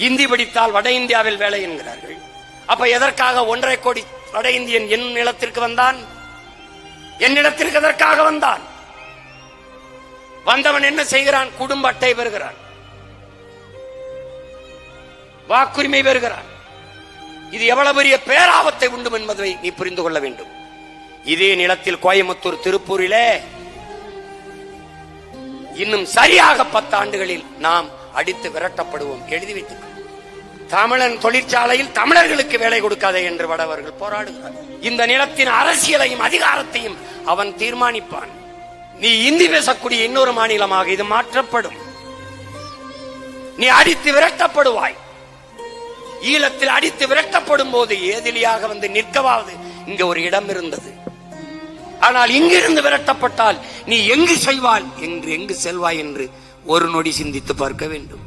இந்தி படித்தால் வட இந்தியாவில் வேலை என்கிறார்கள். அப்ப எதற்காக 1.5 கோடி வட இந்தியன் என் நிலத்திற்கு வந்தான்? என்னிடத்திற்கு எதற்காக வந்தான்? வந்தவன் என்ன செய்கிறான்? குடும்ப அட்டை பெறுகிறான், வாக்குரிமை பெறுகிறான். இது எவ்வளவு பெரிய பேராபத்தை உண்டும் என்பதை நீ புரிந்து கொள்ள வேண்டும். இதே நிலத்தில் கோயம்புத்தூர், திருப்பூரிலே இன்னும் சரியாக 10 ஆண்டுகளில் நாம் அடித்து விரட்டப்படுவோம். எழுதி வைத்துக் தமிழன் தொழிற்சாலையில் தமிழர்களுக்கு வேலை கொடுக்காதே என்று வடவர்கள் போராடுகிறார். இந்த நிலத்தின் அரசியலையும் அதிகாரத்தையும் அவன் தீர்மானிப்பான். நீ இந்தி பேசக்கூடிய இன்னொரு மாநிலமாக இது மாற்றப்படும். நீ அடித்து விரட்டப்படுவாய். ஈழத்தில் அடித்து விரட்டப்படும் போது ஏதிலியாக வந்து நிற்கவாவது இங்க ஒரு இடம் இருந்தது. ஆனால் இங்கிருந்து விரட்டப்பட்டால் நீ எங்கு செல்வாய் என்று ஒரு நொடி சிந்தித்து பார்க்க வேண்டும்.